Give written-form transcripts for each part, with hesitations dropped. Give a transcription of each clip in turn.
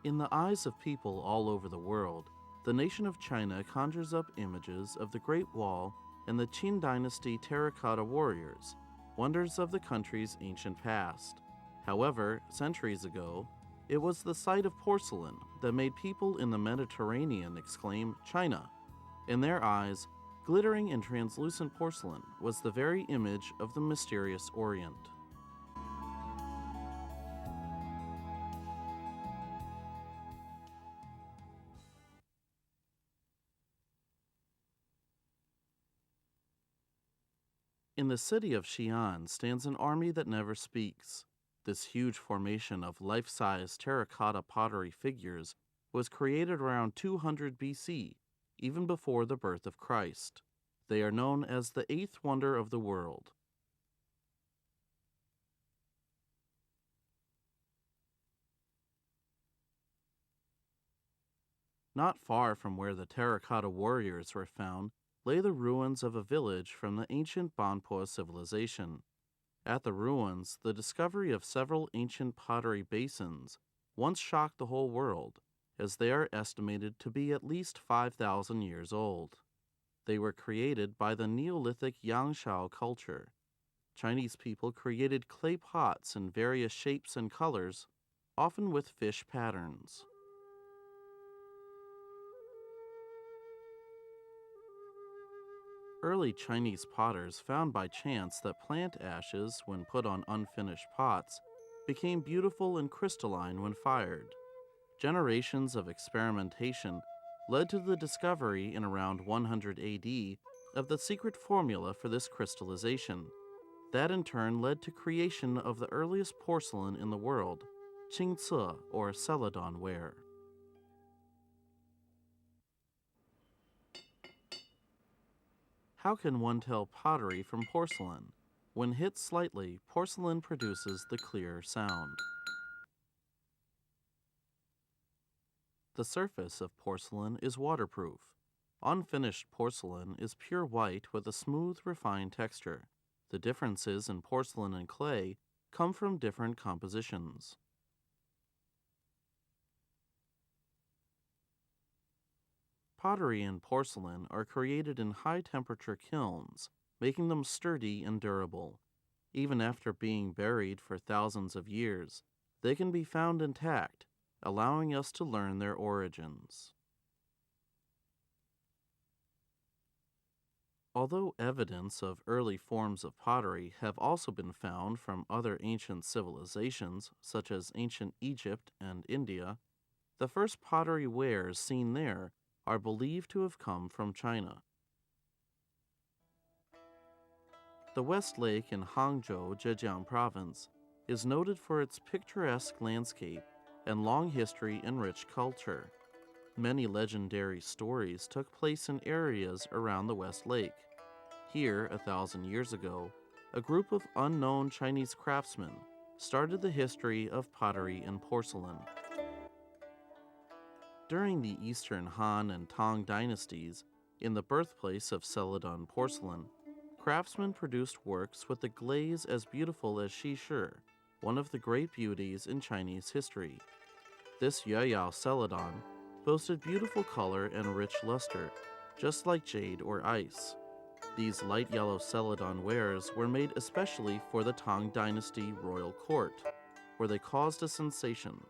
In the eyes of people all over the world, the nation of China conjures up images of the Great Wall and the Qin Dynasty terracotta warriors, wonders of the country's ancient past. However, centuries ago, it was the sight of porcelain that made people in the Mediterranean exclaim, "China!" In their eyes, glittering and translucent porcelain was the very image of the mysterious Orient. In the city of Xi'an stands an army that never speaks. This huge formation of life-size terracotta pottery figures was created around 200 BC, even before the birth of Christ. They are known as the eighth wonder of the world. Not far from where the terracotta warriors were found lay the ruins of a village from the ancient Banpo civilization. At the ruins, the discovery of several ancient pottery basins once shocked the whole world, as they are estimated to be at least 5,000 years old. They were created by the Neolithic Yangshao culture. Chinese people created clay pots in various shapes and colors, often with fish patterns. Early Chinese potters found by chance that plant ashes, when put on unfinished pots, became beautiful and crystalline when fired. Generations of experimentation led to the discovery in around 100 AD of the secret formula for this crystallization. That in turn led to creation of the earliest porcelain in the world, qingce or celadon ware. How can one tell pottery from porcelain? When hit slightly, porcelain produces the clear sound. The surface of porcelain is waterproof. Unfinished porcelain is pure white with a smooth, refined texture. The differences in porcelain and clay come from different compositions. Pottery and porcelain are created in high-temperature kilns, making them sturdy and durable. Even after being buried for thousands of years, they can be found intact, allowing us to learn their origins. Although evidence of early forms of pottery have also been found from other ancient civilizations, such as ancient Egypt and India, the first pottery wares seen there are believed to have come from China. The West Lake in Hangzhou, Zhejiang Province, is noted for its picturesque landscape and long history and rich culture. Many legendary stories took place in areas around the West Lake. Here, 1,000 years ago, a group of unknown Chinese craftsmen started the history of pottery and porcelain. During the Eastern Han and Tang dynasties, in the birthplace of celadon porcelain, craftsmen produced works with a glaze as beautiful as Shi, one of the great beauties in Chinese history. This Yueyao celadon boasted beautiful color and rich luster, just like jade or ice. These light yellow celadon wares were made especially for the Tang dynasty royal court, where they caused a sensation.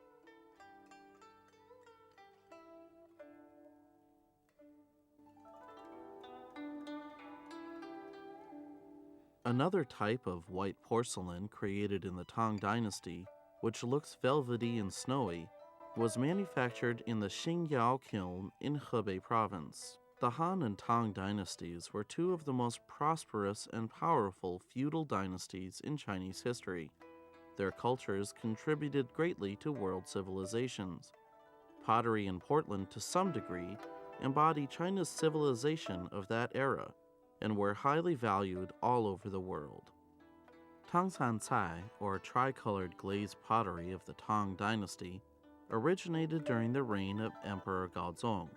Another type of white porcelain created in the Tang dynasty, which looks velvety and snowy, was manufactured in the Xingyao kiln in Hebei province. The Han and Tang dynasties were two of the most prosperous and powerful feudal dynasties in Chinese history. Their cultures contributed greatly to world civilizations. Pottery and Portland, to some degree, embody China's civilization of that era, and were highly valued all over the world. Tangsan Cai, or tricolored glazed pottery of the Tang dynasty, originated during the reign of Emperor Gaozong.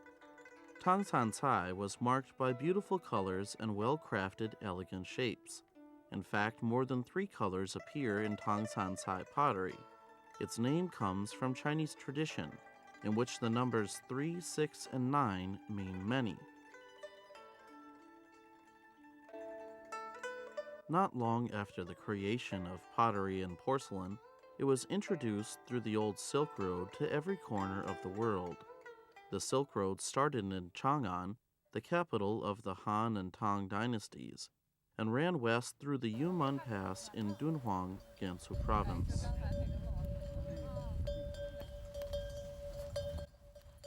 Tangsan Cai was marked by beautiful colors and well-crafted, elegant shapes. In fact, more than 3 colors appear in Tangsan Cai pottery. Its name comes from Chinese tradition. in which the numbers 3, 6, and 9 mean many. Not long after the creation of pottery and porcelain, it was introduced through the old Silk Road to every corner of the world. The Silk Road started in Chang'an, the capital of the Han and Tang dynasties, and ran west through the Yunnan Pass in Dunhuang, Gansu Province.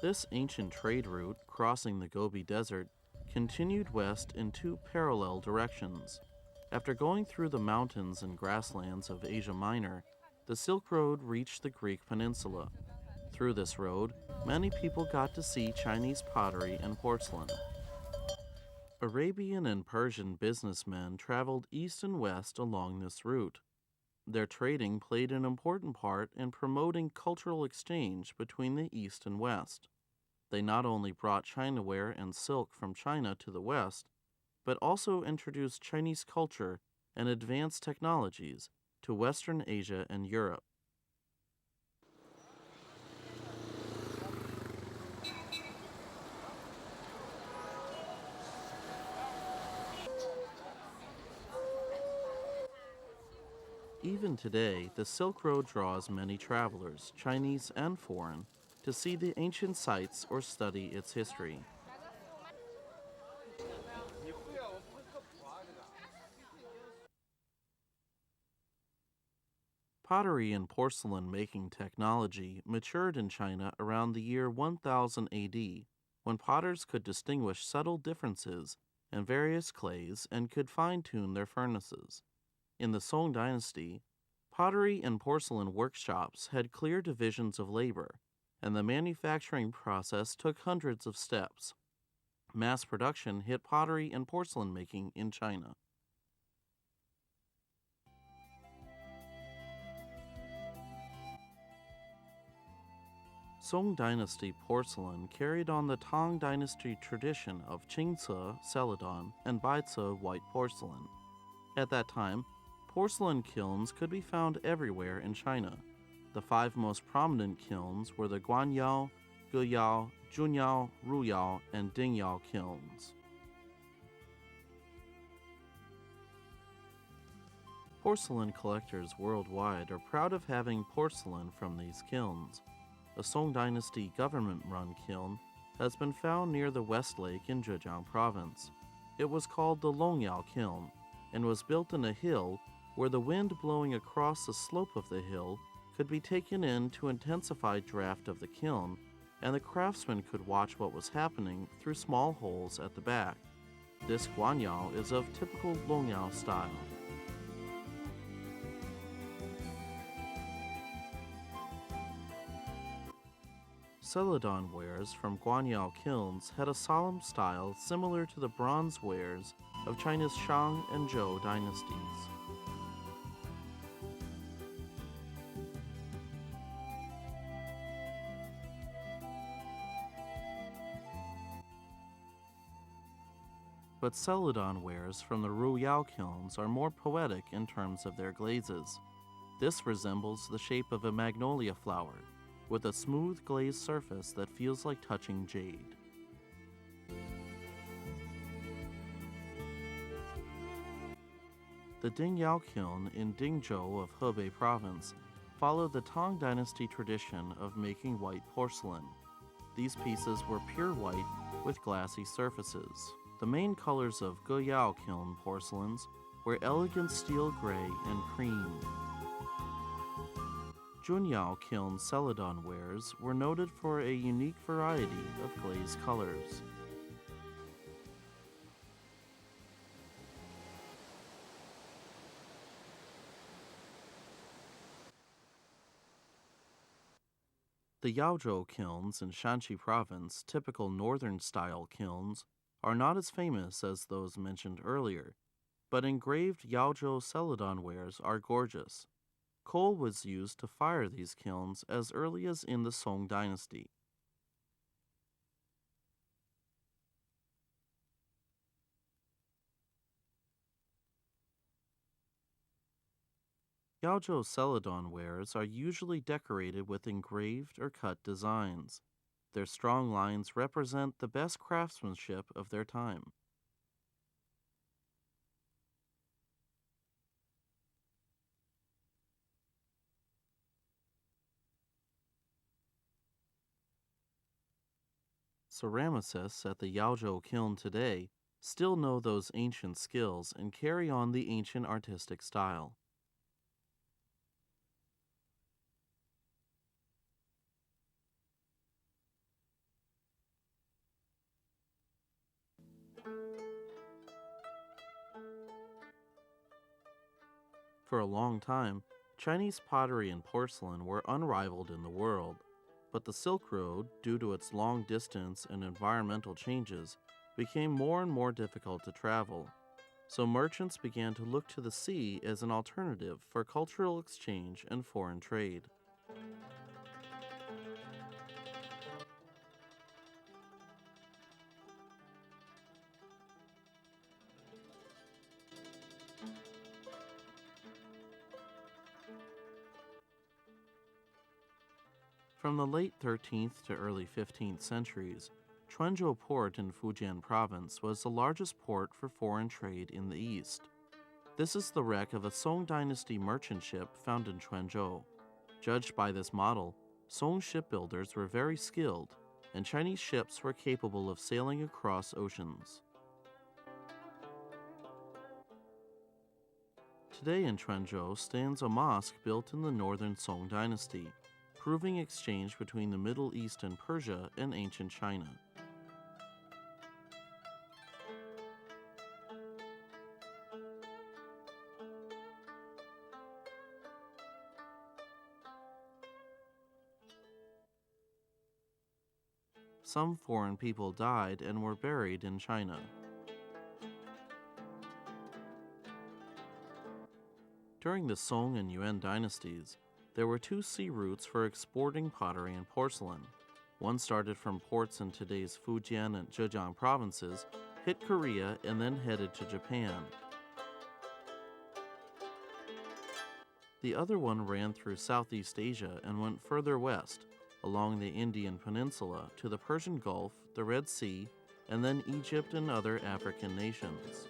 This ancient trade route, crossing the Gobi Desert, continued west in two parallel directions. After going through the mountains and grasslands of Asia Minor, the Silk Road reached the Greek peninsula. Through this road, many people got to see Chinese pottery and porcelain. Arabian and Persian businessmen traveled east and west along this route. Their trading played an important part in promoting cultural exchange between the East and West. They not only brought Chinaware and silk from China to the West, but also introduced Chinese culture and advanced technologies to Western Asia and Europe. Even today, the Silk Road draws many travelers, Chinese and foreign, to see the ancient sites or study its history. Pottery and porcelain making technology matured in China around the year 1000 AD, when potters could distinguish subtle differences in various clays and could fine-tune their furnaces. In the Song dynasty, pottery and porcelain workshops had clear divisions of labor, and the manufacturing process took hundreds of steps. Mass production hit pottery and porcelain making in China. Song dynasty porcelain carried on the Tang dynasty tradition of Qingce celadon and Baice white porcelain. At that time, porcelain kilns could be found everywhere in China. The five most prominent kilns were the Guanyao, Guyao, Junyao, Ruyao, and Dingyao kilns. Porcelain collectors worldwide are proud of having porcelain from these kilns. A Song dynasty government-run kiln has been found near the West Lake in Zhejiang Province. It was called the Longyao Kiln and was built in a hill where the wind blowing across the slope of the hill could be taken in to intensify draft of the kiln, and the craftsmen could watch what was happening through small holes at the back. This guanyao is of typical Longyao style. Celadon wares from Guanyao kilns had a solemn style similar to the bronze wares of China's Shang and Zhou dynasties. But Celadon wares from the Ruyao kilns are more poetic in terms of their glazes. This resembles the shape of a magnolia flower, with a smooth glazed surface that feels like touching jade. The Dingyao kiln in Dingzhou of Hebei province followed the Tang dynasty tradition of making white porcelain. These pieces were pure white with glassy surfaces. The main colors of Guyao kiln porcelains were elegant steel gray and cream. Junyao kiln celadon wares were noted for a unique variety of glazed colors. The Yaozhou kilns in Shanxi province, typical northern-style kilns, are not as famous as those mentioned earlier, but engraved Yaozhou celadon wares are gorgeous. Coal was used to fire these kilns as early as in the Song dynasty. Yaozhou celadon wares are usually decorated with engraved or cut designs. Their strong lines represent the best craftsmanship of their time. Ceramicists at the Yaozhou kiln today still know those ancient skills and carry on the ancient artistic style. For a long time, Chinese pottery and porcelain were unrivaled in the world, but the Silk Road, due to its long distance and environmental changes, became more and more difficult to travel. So merchants began to look to the sea as an alternative for cultural exchange and foreign trade. From the late 13th to early 15th centuries, Quanzhou Port in Fujian Province was the largest port for foreign trade in the east. This is the wreck of a Song Dynasty merchant ship found in Quanzhou. Judged by this model, Song shipbuilders were very skilled, and Chinese ships were capable of sailing across oceans. Today in Quanzhou stands a mosque built in the northern Song Dynasty, proving exchange between the Middle East and Persia and ancient China. Some foreign people died and were buried in China. During the Song and Yuan dynasties, there were two sea routes for exporting pottery and porcelain. One started from ports in today's Fujian and Zhejiang provinces, hit Korea, and then headed to Japan. The other one ran through Southeast Asia and went further west, along the Indian Peninsula to the Persian Gulf, the Red Sea, and then Egypt and other African nations.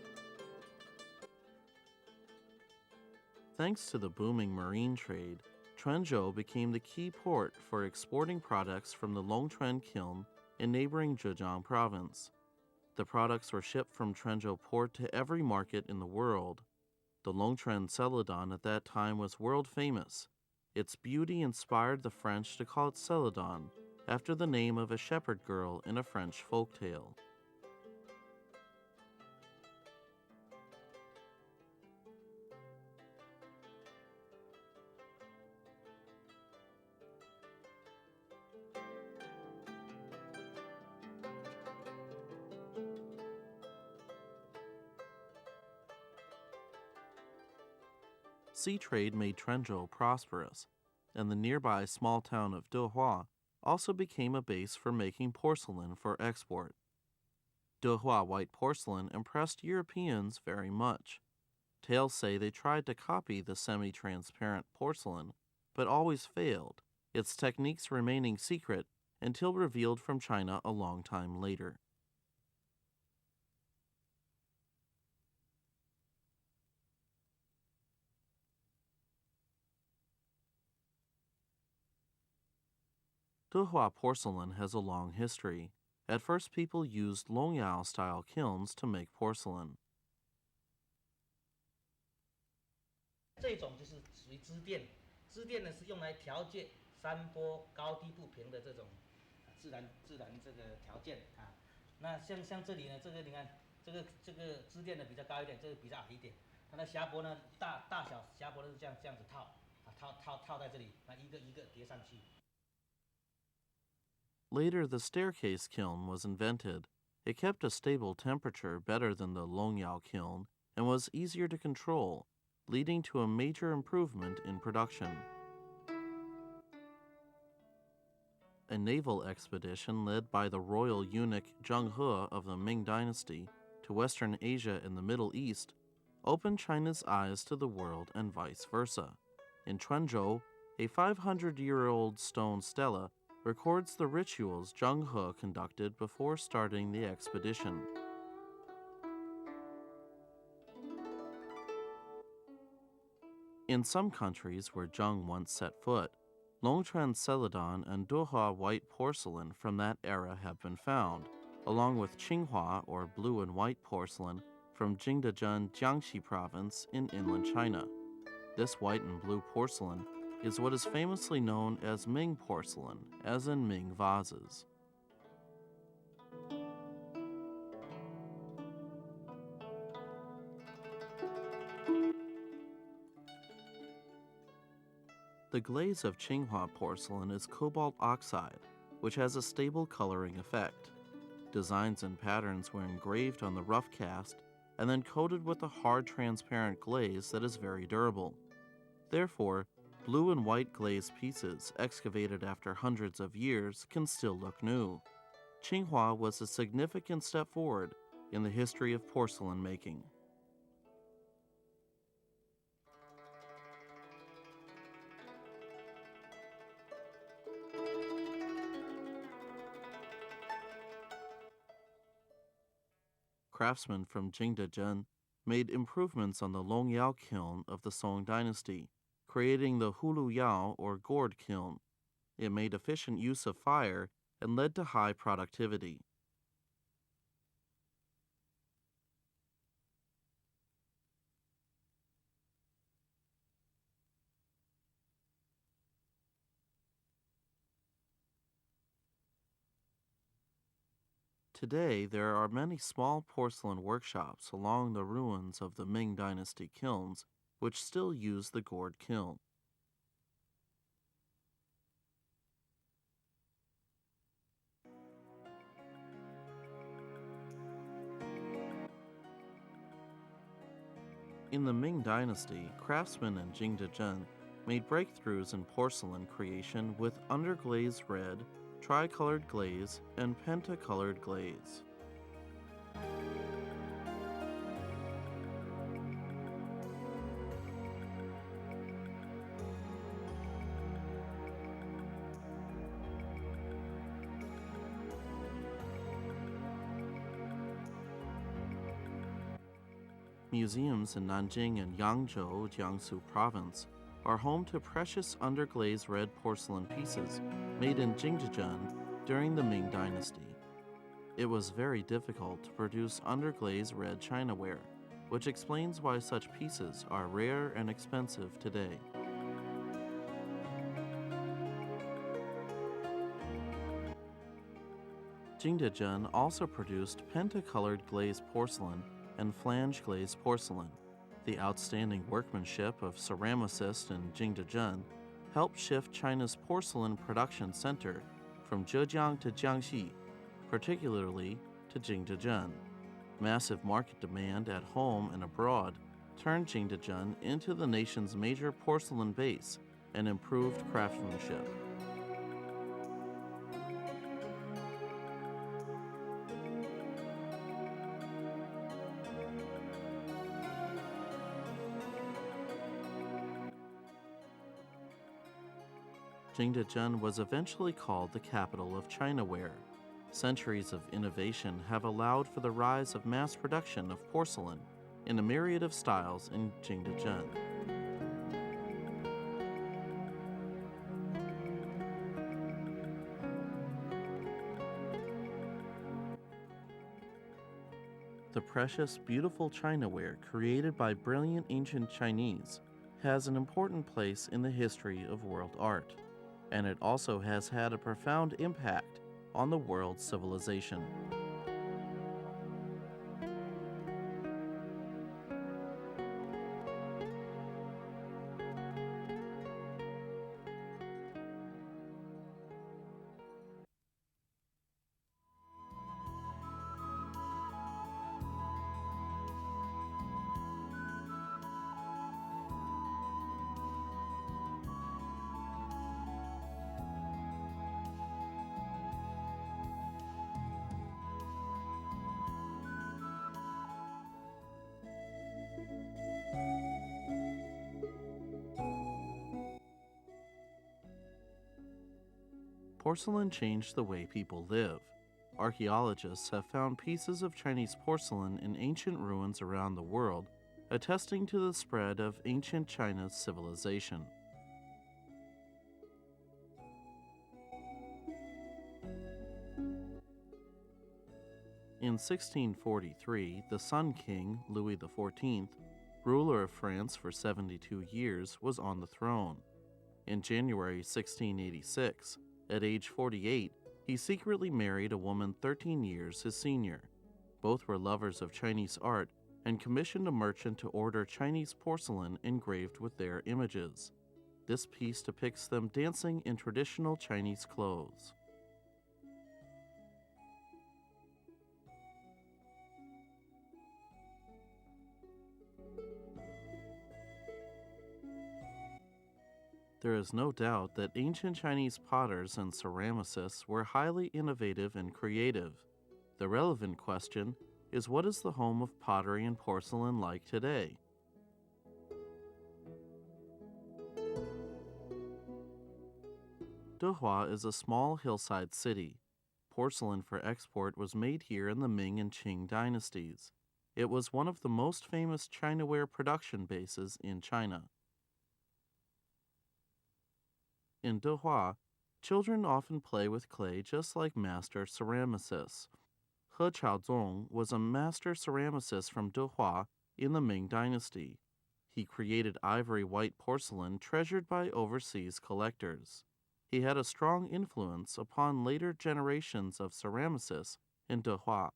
Thanks to the booming marine trade, Quanzhou became the key port for exporting products from the Longchuan kiln in neighboring Zhejiang province. The products were shipped from Quanzhou port to every market in the world. The Longchuan celadon at that time was world famous. Its beauty inspired the French to call it celadon, after the name of a shepherd girl in a French folk tale. Sea trade made Quanzhou prosperous, and the nearby small town of Dehua also became a base for making porcelain for export. Dehua white porcelain impressed Europeans very much. Tales say they tried to copy the semi-transparent porcelain, but always failed, its techniques remaining secret until revealed from China a long time later. Dehua porcelain has a long history. At first, people used Longyao-style kilns to make porcelain. 这种就是属于支垫，支垫呢是用来调节山坡高低不平的这种自然这个条件啊。那像这里呢，这个你看，这个支垫呢比较高一点，这个比较矮一点。它的匣脖呢大小匣脖是这样子套啊，套在这里，那一个一个叠上去。Later, the staircase kiln was invented. It kept a stable temperature better than the Longyao kiln and was easier to control, leading to a major improvement in production. A naval expedition led by the royal eunuch Zheng He of the Ming Dynasty to Western Asia and the Middle East opened China's eyes to the world and vice versa. In Quanzhou, a 500-year-old stone stela records the rituals Zheng He conducted before starting the expedition. In some countries where Zheng once set foot, Longchuan celadon and Duhua white porcelain from that era have been found, along with Qinghua or blue and white porcelain from Jingdezhen, Jiangxi province in inland China. This white and blue porcelain is what is famously known as Ming porcelain, as in Ming vases. The glaze of Qinghua porcelain is cobalt oxide, which has a stable coloring effect. Designs and patterns were engraved on the rough cast and then coated with a hard transparent glaze that is very durable. Therefore, blue and white glazed pieces excavated after hundreds of years can still look new. Qinghua was a significant step forward in the history of porcelain making. Craftsmen from Jingdezhen made improvements on the Longyao kiln of the Song dynasty, creating the Huluyao or gourd kiln. It made efficient use of fire and led to high productivity. Today, there are many small porcelain workshops along the ruins of the Ming Dynasty kilns, which still use the gourd kiln. In the Ming Dynasty, craftsmen in Jingdezhen made breakthroughs in porcelain creation with underglazed red, tricolored glaze, and pentacolored glaze. Museums in Nanjing and Yangzhou, Jiangsu province, are home to precious underglazed red porcelain pieces made in Jingdezhen during the Ming Dynasty. It was very difficult to produce underglazed red chinaware, which explains why such pieces are rare and expensive today. Jingdezhen also produced pentacolored glazed porcelain and flange glazed porcelain. The outstanding workmanship of ceramicists in Jingdezhen helped shift China's porcelain production center from Zhejiang to Jiangxi, particularly to Jingdezhen. Massive market demand at home and abroad turned Jingdezhen into the nation's major porcelain base and improved craftsmanship. Jingdezhen was eventually called the capital of Chinaware. Centuries of innovation have allowed for the rise of mass production of porcelain in a myriad of styles in Jingdezhen. The precious, beautiful Chinaware created by brilliant ancient Chinese has an important place in the history of world art, and it also has had a profound impact on the world's civilization. porcelain changed the way people live. Archaeologists have found pieces of Chinese porcelain in ancient ruins around the world, attesting to the spread of ancient China's civilization. In 1643, the Sun King, Louis XIV, ruler of France for 72 years, was on the throne. In January 1686, at age 48, he secretly married a woman 13 years his senior. Both were lovers of Chinese art and commissioned a merchant to order Chinese porcelain engraved with their images. This piece depicts them dancing in traditional Chinese clothes. There is no doubt that ancient Chinese potters and ceramicists were highly innovative and creative. The relevant question is, what is the home of pottery and porcelain like today? Dehua is a small hillside city. Porcelain for export was made here in the Ming and Qing dynasties. It was one of the most famous Chinaware production bases in China. In Dehua, children often play with clay just like master ceramicists. He Chaozong was a master ceramicist from Dehua in the Ming dynasty. He created ivory white porcelain treasured by overseas collectors. He had a strong influence upon later generations of ceramicists in Dehua.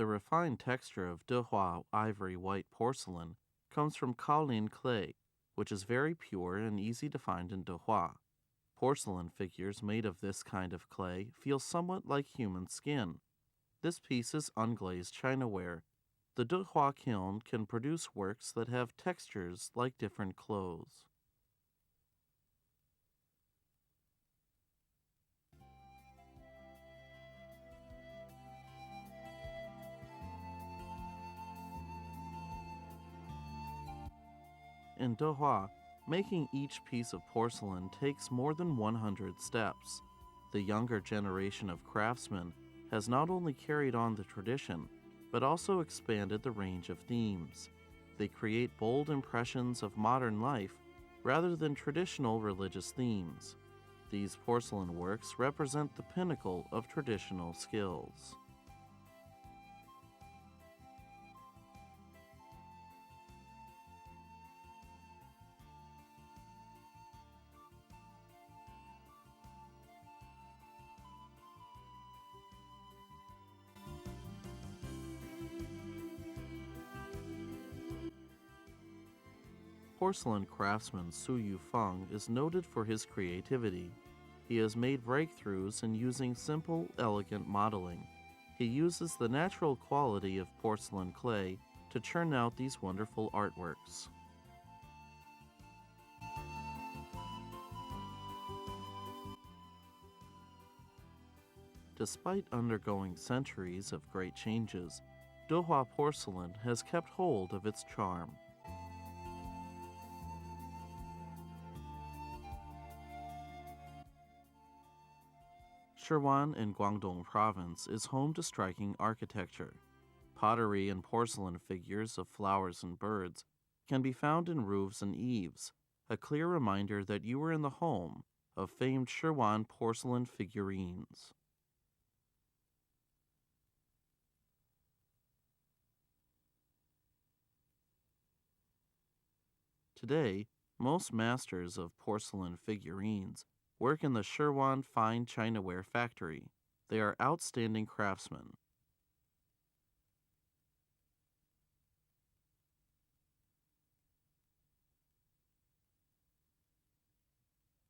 The refined texture of Dehua ivory white porcelain comes from kaolin clay, which is very pure and easy to find in Dehua. Porcelain figures made of this kind of clay feel somewhat like human skin. This piece is unglazed Chinaware. The Dehua kiln can produce works that have textures like different clothes. In Dehua, making each piece of porcelain takes more than 100 steps. The younger generation of craftsmen has not only carried on the tradition, but also expanded the range of themes. They create bold impressions of modern life rather than traditional religious themes. These porcelain works represent the pinnacle of traditional skills. Porcelain craftsman Su Yufeng is noted for his creativity. He has made breakthroughs in using simple, elegant modeling. He uses the natural quality of porcelain clay to churn out these wonderful artworks. Despite undergoing centuries of great changes, Dehua porcelain has kept hold of its charm. Shiwan in Guangdong Province is home to striking architecture. Pottery and porcelain figures of flowers and birds can be found in roofs and eaves, a clear reminder that you are in the home of famed Shiwan porcelain figurines. Today, most masters of porcelain figurines work in the Shiwan Fine Chinaware Factory. They are outstanding craftsmen.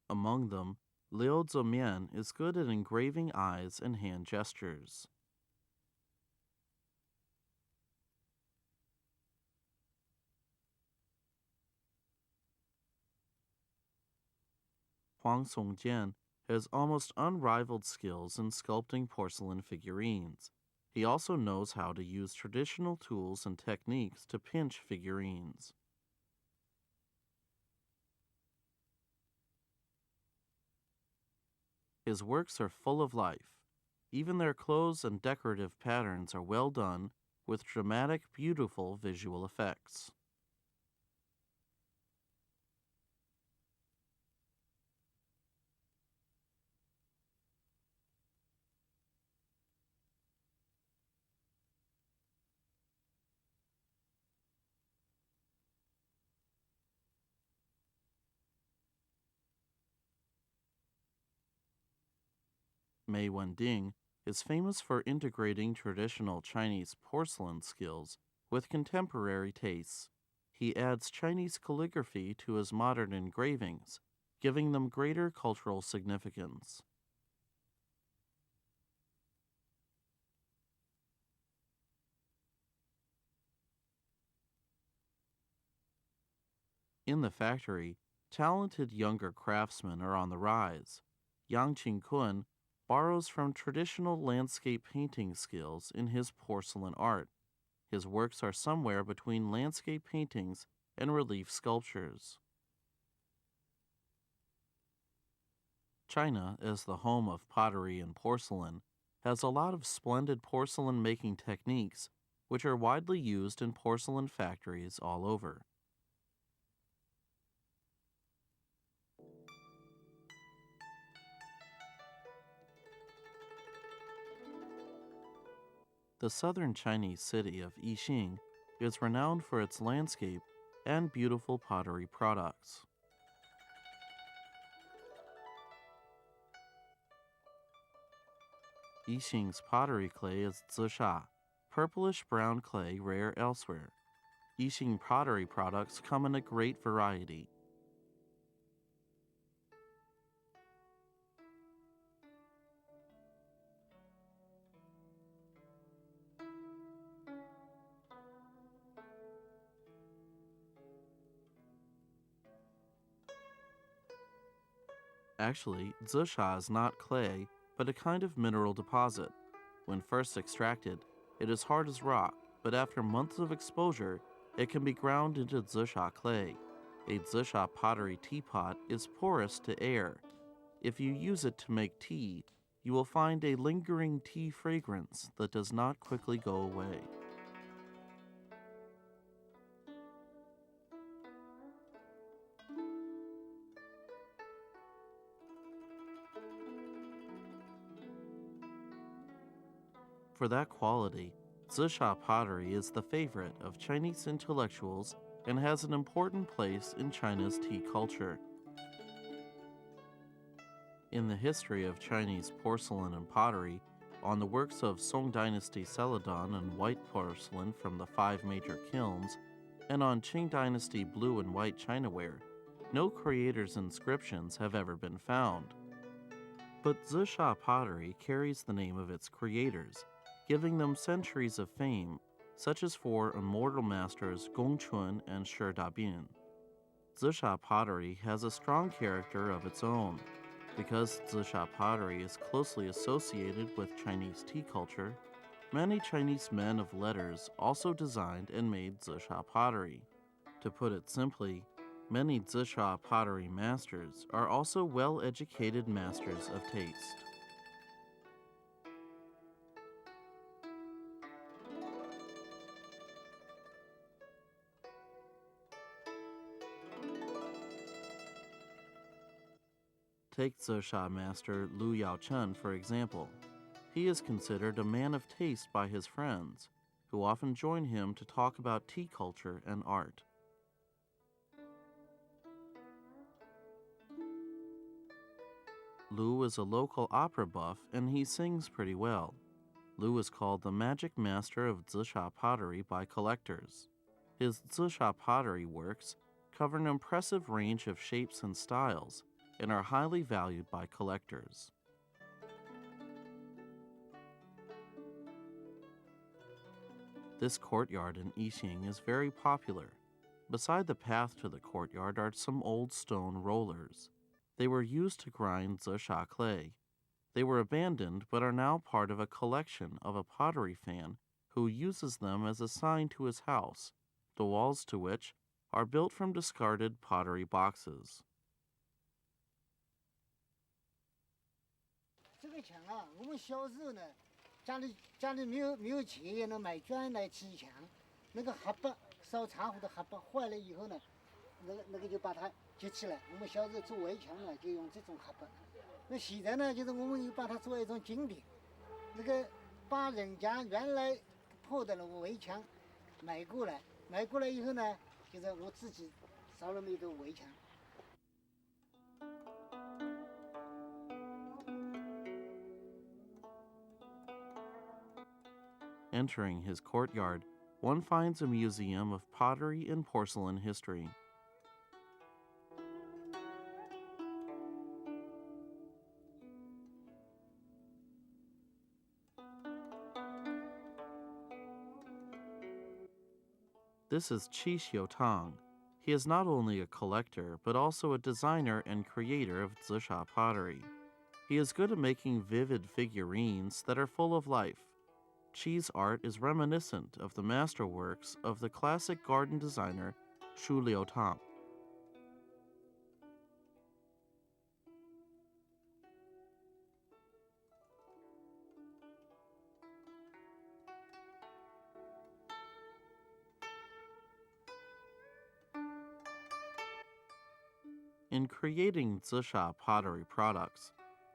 Among them, Liu Zemian is good at engraving eyes and hand gestures. Huang Songjian has almost unrivaled skills in sculpting porcelain figurines. He also knows how to use traditional tools and techniques to pinch figurines. His works are full of life. Even their clothes and decorative patterns are well done with dramatic, beautiful visual effects. Mei Wending is famous for integrating traditional Chinese porcelain skills with contemporary tastes. He adds Chinese calligraphy to his modern engravings, giving them greater cultural significance. In the factory, talented younger craftsmen are on the rise. Yang Qingkun borrows from traditional landscape painting skills in his porcelain art. His works are somewhere between landscape paintings and relief sculptures. China, as the home of pottery and porcelain, has a lot of splendid porcelain making techniques which are widely used in porcelain factories all over. The southern Chinese city of Yixing is renowned for its landscape and beautiful pottery products. Yixing's pottery clay is zisha, purplish brown clay rare elsewhere. Yixing pottery products come in a great variety. Actually, zisha is not clay, but a kind of mineral deposit. When first extracted, it is hard as rock, but after months of exposure, it can be ground into zisha clay. A zisha pottery teapot is porous to air. If you use it to make tea, you will find a lingering tea fragrance that does not quickly go away. For that quality, zisha pottery is the favorite of Chinese intellectuals and has an important place in China's tea culture. In the history of Chinese porcelain and pottery, on the works of Song Dynasty celadon and white porcelain from the five major kilns, and on Qing Dynasty blue and white chinaware, no creator's inscriptions have ever been found. But Zisha pottery carries the name of its creators, giving them centuries of fame, such as for immortal masters Gongchun and Shi Dabin. Zisha pottery has a strong character of its own. Because Zisha pottery is closely associated with Chinese tea culture, many Chinese men of letters also designed and made Zisha pottery. To put it simply, many Zisha pottery masters are also well educated masters of taste. Take Zisha master Lu Yaochen, for example. He is considered a man of taste by his friends, who often join him to talk about tea culture and art. Lu is a local opera buff and he sings pretty well. Lu is called the magic master of Zisha pottery by collectors. His Zisha pottery works cover an impressive range of shapes and styles and are highly valued by collectors. This courtyard in Yixing is very popular. Beside the path to the courtyard are some old stone rollers. They were used to grind zesha clay. They were abandoned but are now part of a collection of a pottery fan who uses them as a sign to his house, the walls to which are built from discarded pottery boxes. 这个墙啊，我们小时候呢，家里没有钱，也能买砖来砌墙。那个荷包烧柴火的荷包坏了以后呢，那个就把它接起来。我们小时候做围墙呢，就用这种荷包。那现在呢，就是我们又把它做一种经典，那个把人家原来破的那个围墙买过来以后呢，就是我自己烧了那个围墙。Entering his courtyard, one finds a museum of pottery and porcelain history. This is Qi Xiutang. He is not only a collector, but also a designer and creator of zisha pottery. He is good at making vivid figurines that are full of life. Qi's art is reminiscent of the masterworks of the classic garden designer Shu Liutang. In creating zisha pottery products,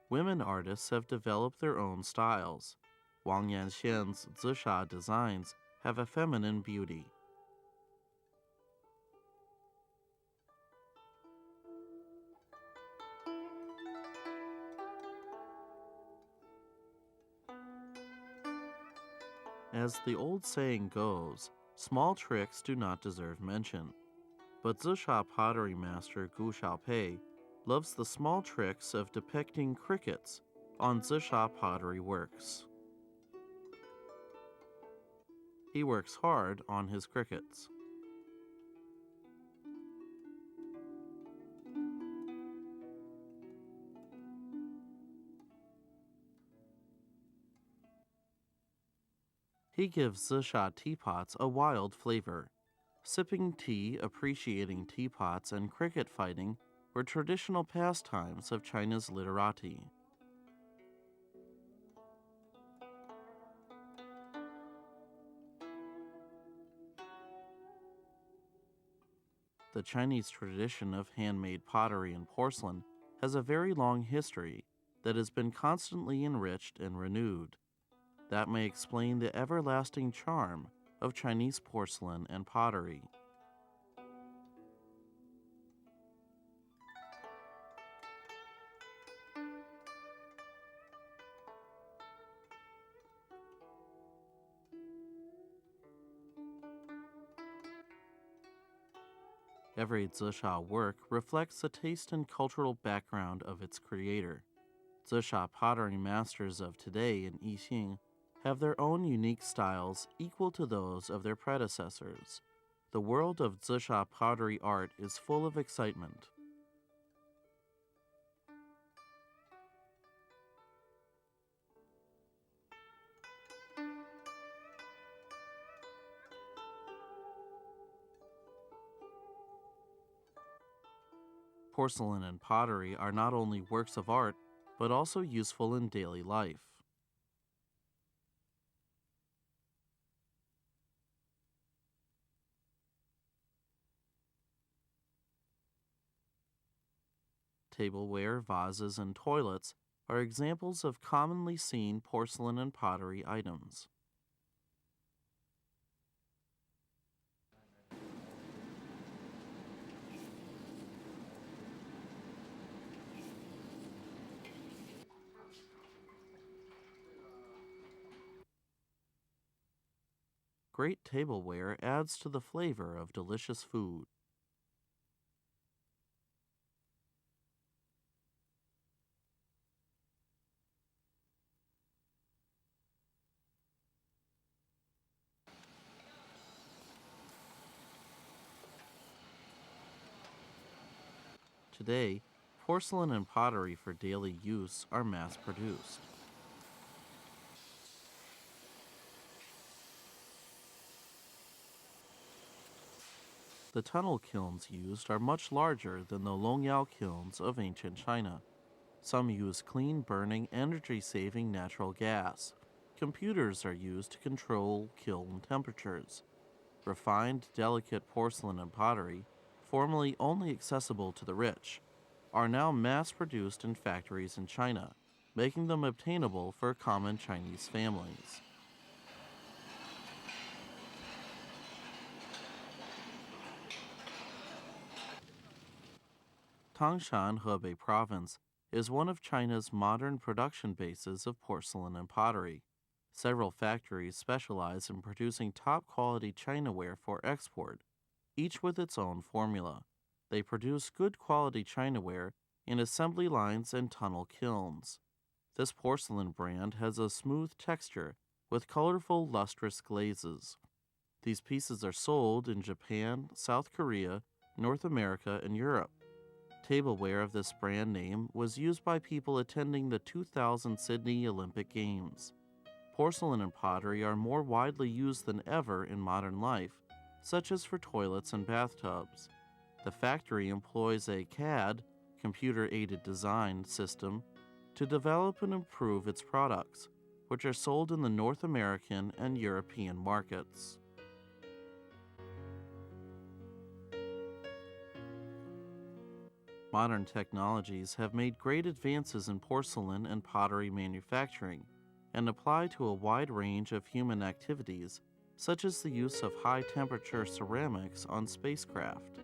women artists have developed their own styles. Wang Yanxian's zisha designs have a feminine beauty. As the old saying goes, small tricks do not deserve mention. But zisha pottery master Gu Xiaopei loves the small tricks of depicting crickets on zisha pottery works. He works hard on his crickets. He gives zisha teapots a wild flavor. Sipping tea, appreciating teapots, and cricket fighting were traditional pastimes of China's literati. The Chinese tradition of handmade pottery and porcelain has a very long history that has been constantly enriched and renewed. That may explain the everlasting charm of Chinese porcelain and pottery. Every zisha work reflects the taste and cultural background of its creator. Zisha pottery masters of today in Yixing have their own unique styles equal to those of their predecessors. The world of zisha pottery art is full of excitement. Porcelain and pottery are not only works of art, but also useful in daily life. Tableware, vases, and toilets are examples of commonly seen porcelain and pottery items. Great tableware adds to the flavor of delicious food. Today, porcelain and pottery for daily use are mass produced. The tunnel kilns used are much larger than the Longyao kilns of ancient China. Some use clean burning, energy saving natural gas. Computers are used to control kiln temperatures. Refined, delicate porcelain and pottery, formerly only accessible to the rich, are now mass produced in factories in China, making them obtainable for common Chinese families. Tangshan, Hebei Province, is one of China's modern production bases of porcelain and pottery. Several factories specialize in producing top quality Chinaware for export, each with its own formula. They produce good quality Chinaware in assembly lines and tunnel kilns. This porcelain brand has a smooth texture with colorful, lustrous glazes. These pieces are sold in Japan, South Korea, North America, and Europe. Tableware of this brand name was used by people attending the 2000 Sydney Olympic Games. Porcelain and pottery are more widely used than ever in modern life, such as for toilets and bathtubs. The factory employs a CAD, computer-aided design system, to develop and improve its products, which are sold in the North American and European markets. Modern technologies have made great advances in porcelain and pottery manufacturing and apply to a wide range of human activities, such as the use of high-temperature ceramics on spacecraft.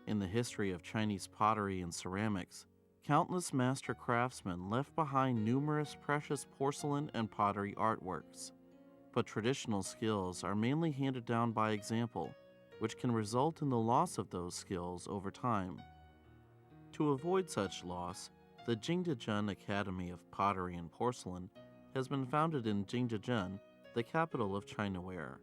In the history of Chinese pottery and ceramics, countless master craftsmen left behind numerous precious porcelain and pottery artworks. But traditional skills are mainly handed down by example, which can result in the loss of those skills over time. To avoid such loss, the Jingdezhen Academy of Pottery and Porcelain has been founded in Jingdezhen, the capital of Chinaware.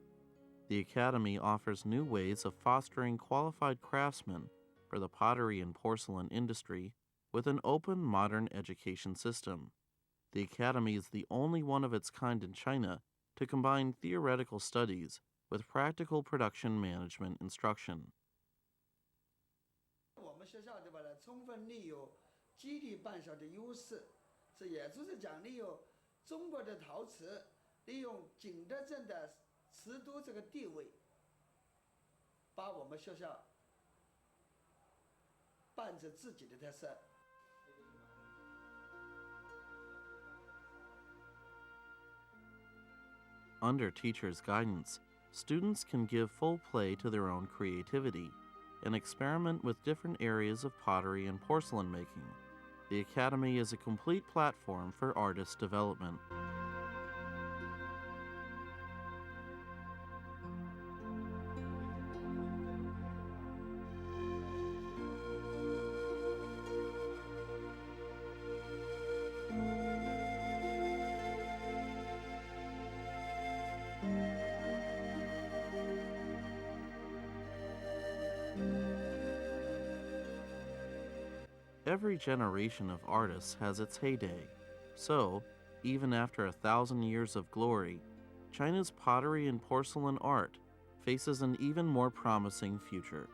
The Academy offers new ways of fostering qualified craftsmen for the pottery and porcelain industry with an open, modern education system. The Academy is the only one of its kind in China to combine theoretical studies with practical production management instruction. 我们学校对吧？充分利用基地办校的优势，这也就是讲利用中国的陶瓷，利用景德镇的瓷都这个地位，把我们学校办成自己的特色。 Under teachers' guidance, students can give full play to their own creativity and experiment with different areas of pottery and porcelain making. The Academy is a complete platform for artist development. Every generation of artists has its heyday. So, even after 1,000 years of glory, China's pottery and porcelain art faces an even more promising future.